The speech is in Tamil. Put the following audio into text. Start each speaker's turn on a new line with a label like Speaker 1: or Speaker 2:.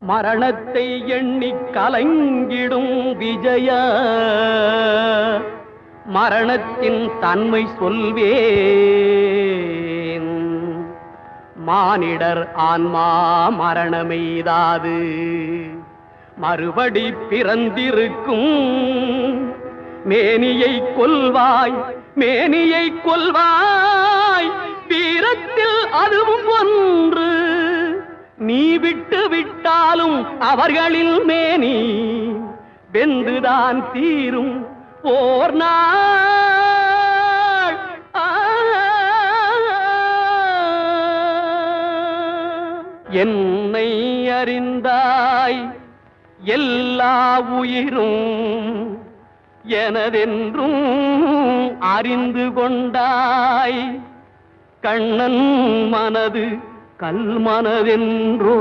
Speaker 1: மரணத்தை எண்ணி கலங்கிடும் விஜய மரணத்தின் தன்மை சொல்வேன். மானிடர் ஆன்மா மரணமெய்தாது மறுபடி பிறந்திருக்கும். மேனியை கொல்வாய் மேனியை கொல்வாய் வீரத்தில் அதுவும் ஒன்று. நீ விட்டு விட்டாலும் அவர்களில் மேனி வெந்துதான் தீரும் ஓர் நாள். என்னை அறிந்தாய் எல்லா உயிரும் எனதென்றும் அறிந்து கொண்டாய். கண்ணன் மனது கல் மனதென்றோ